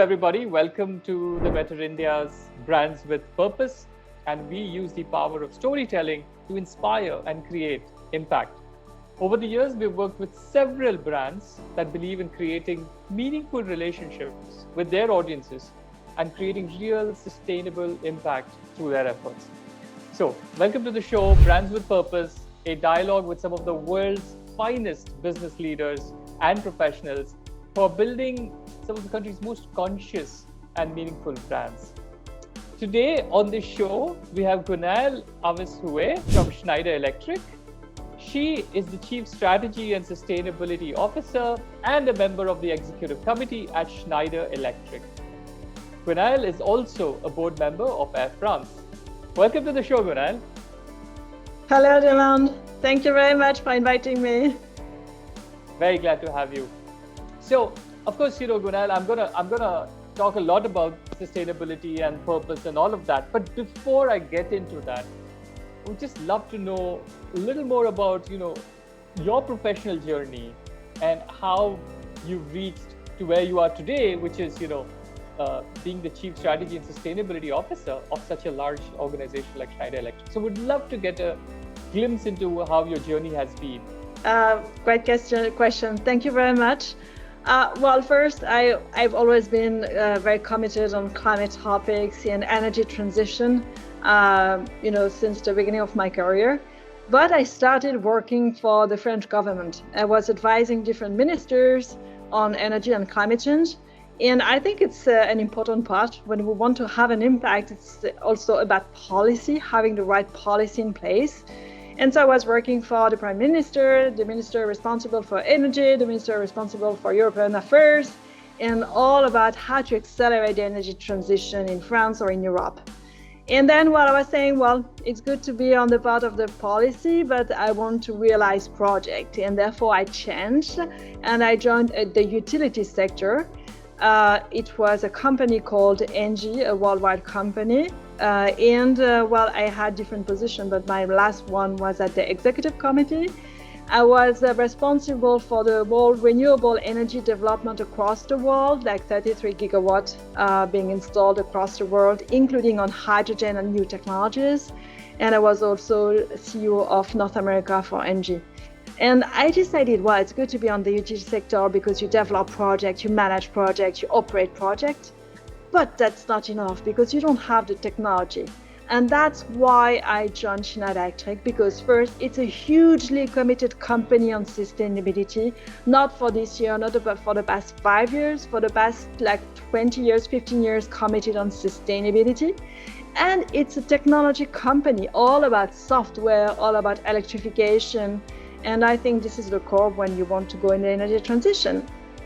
everybody. Welcome to the Better India's Brands with Purpose. And we use the power of storytelling to inspire and create impact. Over the years, we've worked with several brands that believe in creating meaningful relationships with their audiences and creating real sustainable impact through their efforts. So, welcome to the show, Brands with Purpose, a dialogue with some of the world's finest business leaders and professionals who are building some of the country's most conscious and meaningful brands. Today on this show, we have Gwenaelle Avice Huet from Schneider Electric. She is the Chief Strategy and Sustainability Officer and a member of the Executive Committee at Schneider Electric. Gwenaelle is also a board member of Air France. Welcome to the show, Gwenaelle. Hello, Dhimant. Thank you very much for inviting me. Very glad to have you. So, of course, Gwenaelle, I'm gonna talk a lot about sustainability and purpose and all of that. But before I get into that, I would just love to know a little more about, your professional journey and how you reached to where you are today, which is, being the Chief Strategy and Sustainability Officer of such a large organization like Schneider Electric. So, would love to get a glimpse into how your journey has been. Great question. Thank you very much. Well, first, I've always been very committed on climate topics and energy transition, since the beginning of my career. But I started working for the French government. I was advising different ministers on energy and climate change. And I think it's an important part. When we want to have an impact, it's also about policy, having the right policy in place. And so I was working for the Prime Minister, the Minister responsible for energy, the Minister responsible for European affairs, and all about how to accelerate the energy transition in France or in Europe. And then what I was saying, well, it's good to be on the part of the policy, but I want to realize project. And therefore I changed and I joined the utility sector. It was a company called ENGIE, a worldwide company. I had different positions, but my last one was at the Executive Committee. I was responsible for the whole renewable energy development across the world, like 33 gigawatts being installed across the world, including on hydrogen and new technologies. And I was also CEO of North America for ENGIE. And I decided, well, it's good to be on the utility sector because you develop projects, you manage projects, you operate projects. But that's not enough because you don't have the technology. And that's why I joined Schneider Electric, because first, it's a hugely committed company on sustainability, not for this year, not for the past 5 years, for the past 20 years, 15 years committed on sustainability. And it's a technology company, all about software, all about electrification. And I think this is the core when you want to go in the energy transition.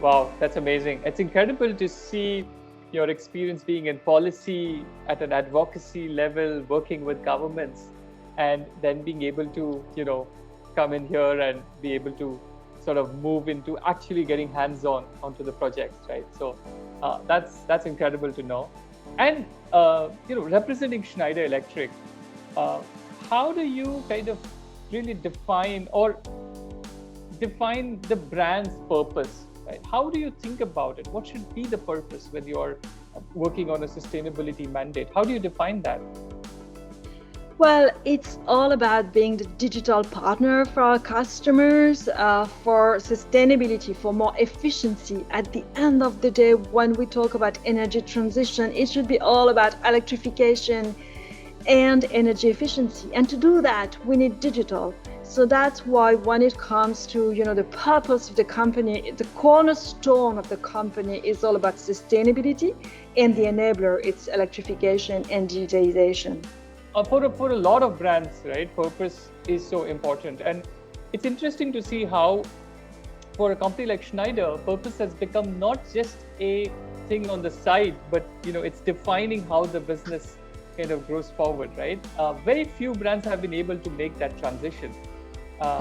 Wow, that's amazing. It's incredible to see your experience being in policy at an advocacy level, working with governments, and then being able to, come in here and be able to sort of move into actually getting hands-on onto the projects, right? So that's incredible to know. And, representing Schneider Electric, how do you kind of really define the brand's purpose? Right? How do you think about it? What should be the purpose when you are working on a sustainability mandate? How do you define that? Well, it's all about being the digital partner for our customers, for sustainability, for more efficiency. At the end of the day, when we talk about energy transition, it should be all about electrification and energy efficiency. And to do that, we need digital. So that's why when it comes to, the purpose of the company, the cornerstone of the company is all about sustainability, and the enabler, it's electrification and digitalization. For a lot of brands, right, purpose is so important. And it's interesting to see how for a company like Schneider, purpose has become not just a thing on the side, but, it's defining how the business kind of grows forward, right? Very few brands have been able to make that transition.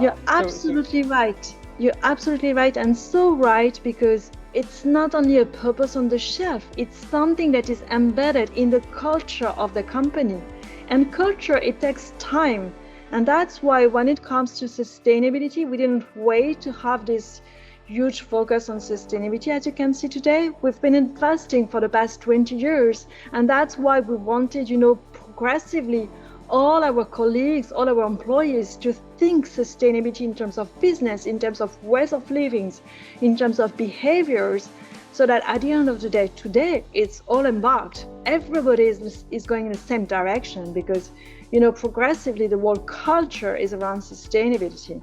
You're absolutely right. You're absolutely right, and so right, because it's not only a purpose on the shelf, it's something that is embedded in the culture of the company. And culture, it takes time. And that's why when it comes to sustainability, we didn't wait to have this, huge focus on sustainability. As you can see today, we've been investing for the past 20 years. And that's why we wanted, progressively all our colleagues, all our employees to think sustainability in terms of business, in terms of ways of living, in terms of behaviors, so that at the end of the day, today, it's all embarked. Everybody is going in the same direction because, progressively the whole culture is around sustainability.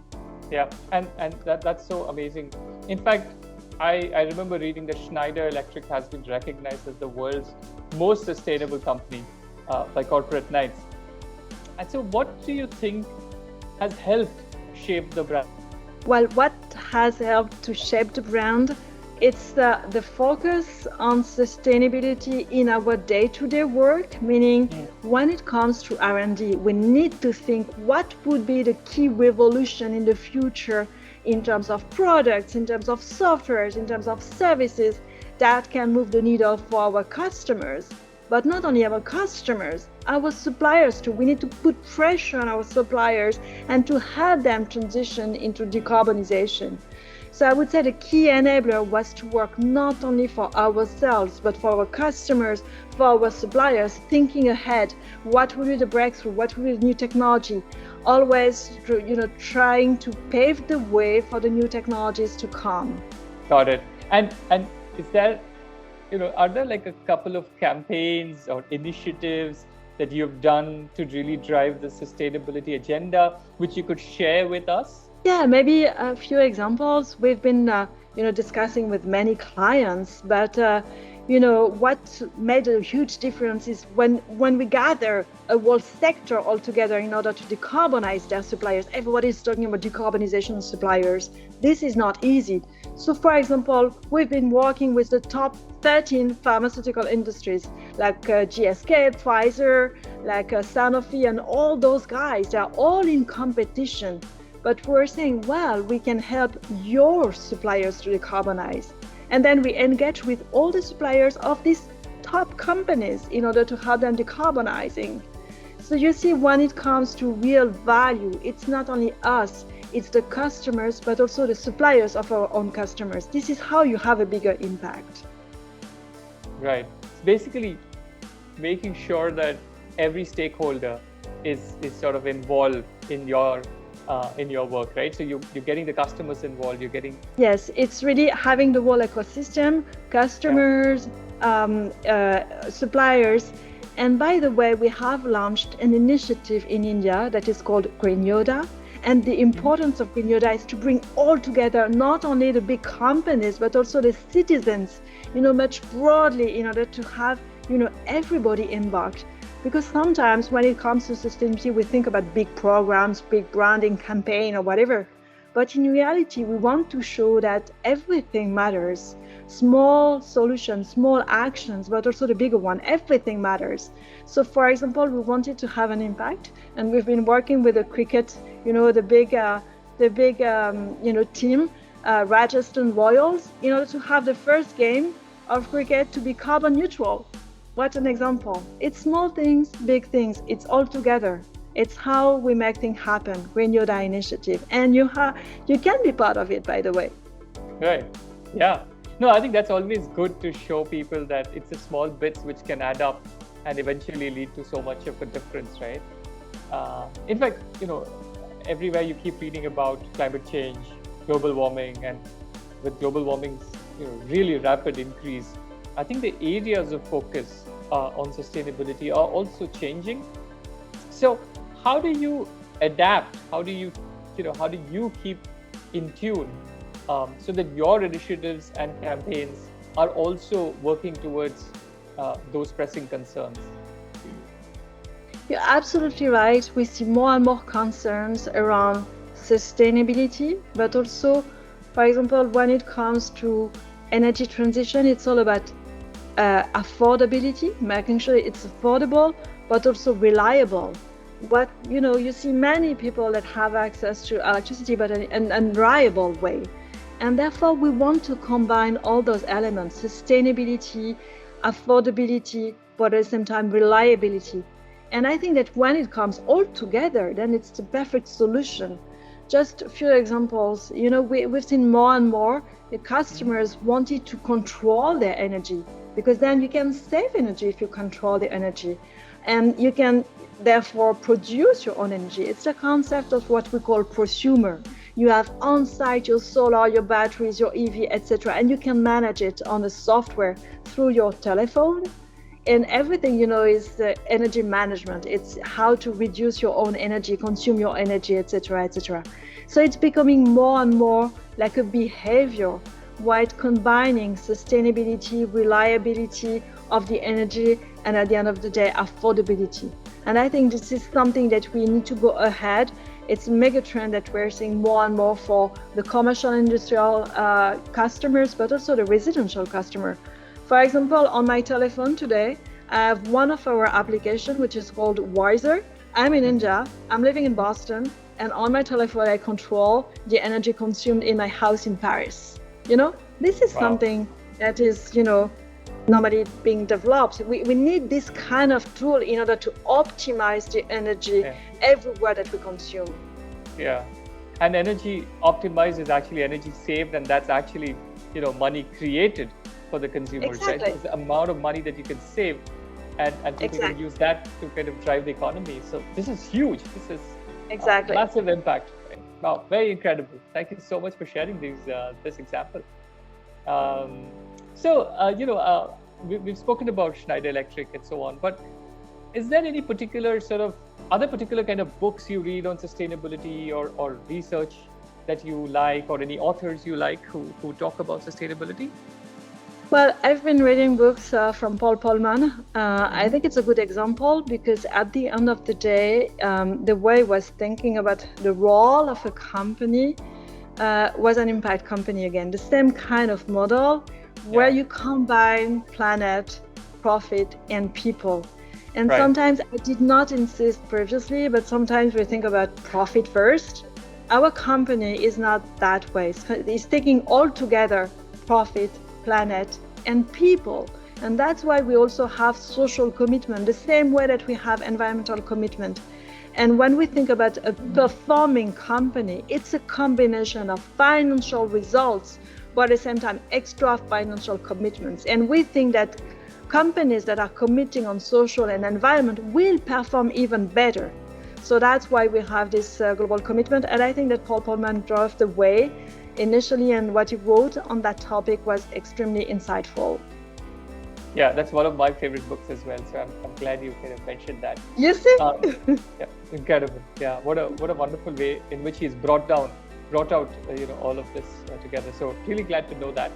Yeah, and that's so amazing. In fact, I remember reading that Schneider Electric has been recognized as the world's most sustainable company by Corporate Knights. And so what do you think has helped shape the brand? Well, what has helped to shape the brand? It's the focus on sustainability in our day-to-day work, meaning when it comes to R&D, we need to think what would be the key revolution in the future in terms of products, in terms of softwares, in terms of services that can move the needle for our customers. But not only our customers, our suppliers too. We need to put pressure on our suppliers and to help them transition into decarbonization. So I would say the key enabler was to work not only for ourselves, but for our customers, for our suppliers, thinking ahead, what will be the breakthrough, what will be the new technology, always trying to pave the way for the new technologies to come. Got it. And is there, are there like a couple of campaigns or initiatives that you've done to really drive the sustainability agenda, which you could share with us? Yeah, maybe a few examples. We've been, discussing with many clients, but what made a huge difference is when we gather a whole sector all together in order to decarbonize their suppliers. Everybody's talking about decarbonization of suppliers. This is not easy. So, for example, we've been working with the top 13 pharmaceutical industries like GSK, Pfizer, like Sanofi, and all those guys. They're all in competition. But we're saying, well, we can help your suppliers to decarbonize. And then we engage with all the suppliers of these top companies in order to help them decarbonizing. So you see, when it comes to real value, it's not only us, it's the customers, but also the suppliers of our own customers. This is how you have a bigger impact. Right. Basically, making sure that every stakeholder is sort of involved in your work, right? So you're getting the customers involved, you're getting... Yes, it's really having the whole ecosystem, customers, suppliers. And by the way, we have launched an initiative in India that is called Green Yoda. And the importance of Green Yoda is to bring all together, not only the big companies, but also the citizens, much broadly in order to have, everybody embarked. Because sometimes when it comes to sustainability, we think about big programs, big branding campaign or whatever. But in reality, we want to show that everything matters. Small solutions, small actions, but also the bigger one, everything matters. So for example, we wanted to have an impact, and we've been working with the cricket, the big team, Rajasthan Royals, in order to have the first game of cricket to be carbon neutral. What an example. It's small things, big things, it's all together. It's how we make things happen, Green Yoda initiative. And you can be part of it, by the way. Right, yeah. No, I think that's always good to show people that it's the small bits which can add up and eventually lead to so much of a difference, right? In fact, everywhere you keep reading about climate change, global warming, and with global warming's really rapid increase, I think the areas of focus on sustainability are also changing. So how do you adapt? How do you keep in tune so that your initiatives and campaigns are also working towards those pressing concerns? You're absolutely right. We see more and more concerns around sustainability, but also, for example, when it comes to energy transition, it's all about affordability, making sure it's affordable, but also reliable. But you see many people that have access to electricity, but in a reliable way. And therefore, we want to combine all those elements: sustainability, affordability, but at the same time, reliability. And I think that when it comes all together, then it's the perfect solution. Just a few examples. We've seen more and more the customers wanted to control their energy, because then you can save energy if you control the energy, and you can therefore produce your own energy. It's the concept of what we call prosumer. You have on site your solar, your batteries, your EV, etc., and you can manage it on the software through your telephone. And everything, is the energy management. It's how to reduce your own energy, consume your energy, etc., etc. So it's becoming more and more like a behavior, while combining sustainability, reliability of the energy, and at the end of the day, affordability. And I think this is something that we need to go ahead. It's a mega trend that we're seeing more and more for the commercial industrial customers, but also the residential customer. For example, on my telephone today, I have one of our applications, which is called Wiser. I'm in India, I'm living in Boston, and on my telephone, I control the energy consumed in my house in Paris. This is something that is, normally being developed. We need this kind of tool in order to optimize the energy everywhere that we consume. Yeah, and energy optimized is actually energy saved, and that's actually, money created for the consumers. Exactly. Right? It's the amount of money that you can save, and people can use that to kind of drive the economy. So this is huge. This is massive impact. Right? Wow, very incredible. Thank you so much for sharing this example. We've spoken about Schneider Electric and so on, but is there any particular other particular kind of books you read on sustainability or research that you like, or any authors you like who talk about sustainability? Well, I've been reading books from Paul Polman. I think it's a good example, because at the end of the day, the way he was thinking about the role of a company was an impact company again. The same kind of model where you combine planet, profit, and people. And sometimes I did not insist previously, but sometimes we think about profit first. Our company is not that way. It's taking all together profit, planet, and people. And that's why we also have social commitment, the same way that we have environmental commitment. And when we think about a performing company, it's a combination of financial results, but at the same time, extra financial commitments. And we think that companies that are committing on social and environment will perform even better. So that's why we have this global commitment. And I think that Paul Polman drove the way initially, and what he wrote on that topic was extremely insightful. Yeah, that's one of my favorite books as well. So I'm glad you kind of mentioned that. You see? Yeah, incredible. Yeah, what a wonderful way in which he's brought out all of this together. So really glad to know that.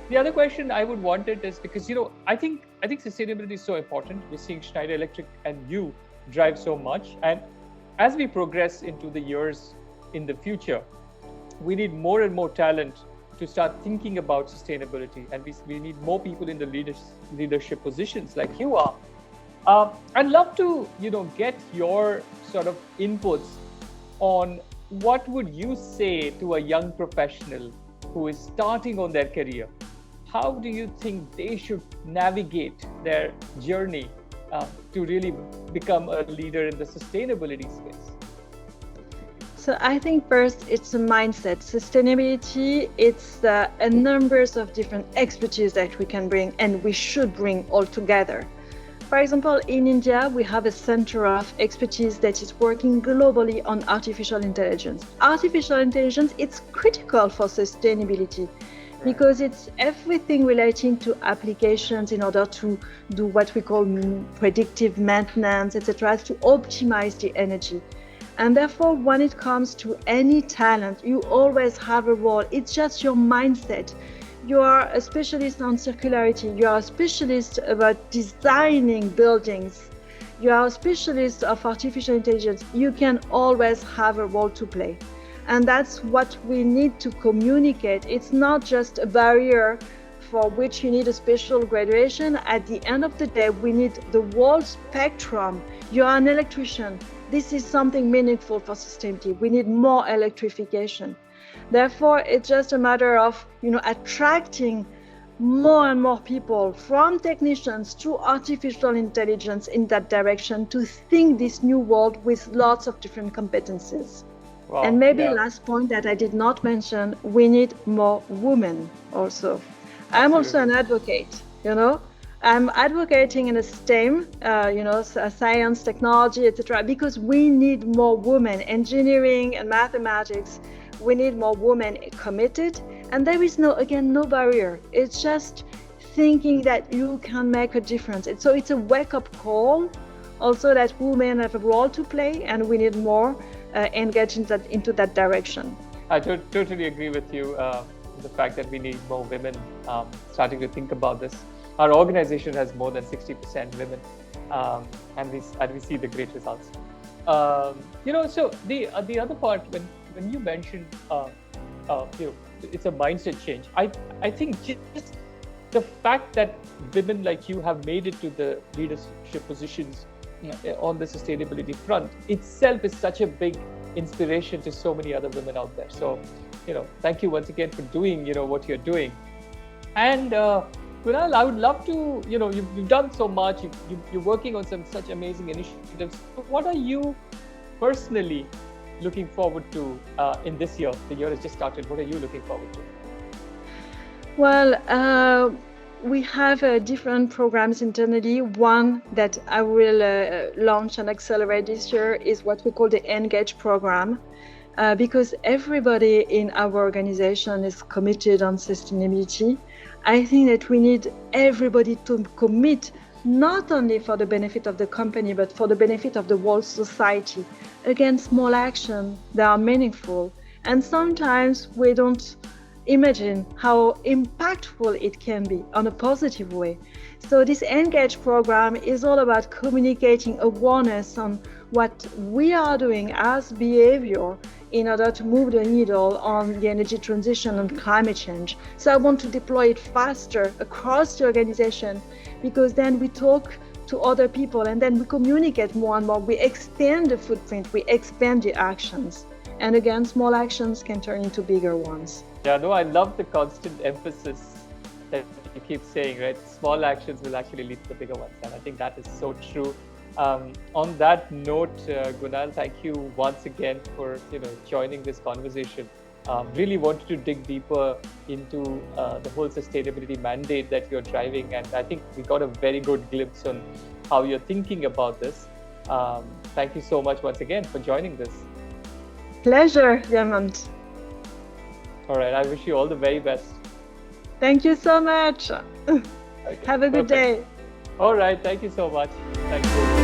The other question I would want it is because I think sustainability is so important. We're seeing Schneider Electric and you drive so much, and as we progress into the years in the future, we need more and more talent to start thinking about sustainability, and we need more people in the leadership positions like you are. I'd love to get your sort of inputs on what would you say to a young professional who is starting on their career. How do you think they should navigate their journey to really become a leader in the sustainability space? So I think first it's a mindset. Sustainability, it's a number of different expertise that we can bring and we should bring all together. For example, in India, we have a center of expertise that is working globally on artificial intelligence. Artificial intelligence, it's critical for sustainability because it's everything relating to applications in order to do what we call predictive maintenance, etc., to optimize the energy. And therefore, when it comes to any talent, you always have a role. It's just your mindset. You are a specialist on circularity. You are a specialist about designing buildings. You are a specialist of artificial intelligence. You can always have a role to play. And that's what we need to communicate. It's not just a barrier for which you need a special graduation. At the end of the day, we need the whole spectrum. You are an electrician. This is something meaningful for sustainability. We need more electrification. Therefore, it's just a matter of, attracting more and more people from technicians to artificial intelligence in that direction to think this new world with lots of different competencies. Wow. And maybe Yeah. last point that I did not mention, we need more women also. I'm also an advocate, you know. I'm advocating in a STEM, science, technology, etc., because we need more women, engineering and mathematics. We need more women committed, and there is no barrier. It's just thinking that you can make a difference. So it's a wake-up call, also that women have a role to play, and we need more engaged into that direction. I totally agree with you. The fact that we need more women starting to think about this. Our organization has more than 60% women, and we see the great results. So the other part, when you mentioned, it's a mindset change. I think just the fact that women like you have made it to the leadership positions on the sustainability front itself is such a big inspiration to so many other women out there. So, thank you once again for doing, what you're doing. And Gwenaelle, I would love to, you've done so much. You're working on such amazing initiatives. What are you personally looking forward to in this year? The year has just started. What are you looking forward to? Well, we have different programs internally. One that I will launch and accelerate this year is what we call the Engage program, because everybody in our organization is committed on sustainability. I think that we need everybody to commit, not only for the benefit of the company, but for the benefit of the whole society. Again, small actions, they are meaningful. And sometimes we don't imagine how impactful it can be on a positive way. So this Engage program is all about communicating awareness on what we are doing as behavior in order to move the needle on the energy transition and climate change. So I want to deploy it faster across the organization, because then we talk to other people and then we communicate more and more. We expand the footprint, we expand the actions. And again, small actions can turn into bigger ones. Yeah, no, I love the constant emphasis that you keep saying, right? Small actions will actually lead to the bigger ones. And I think that is so true. On that note, Gwenaelle, thank you once again for joining this conversation. Really wanted to dig deeper into the whole sustainability mandate that you're driving, and I think we got a very good glimpse on how you're thinking about this. Thank you so much once again for joining this. Pleasure, Dhimant. All right, I wish you all the very best. Thank you so much. Okay, Have a good day. All right, thank you so much. Thank you.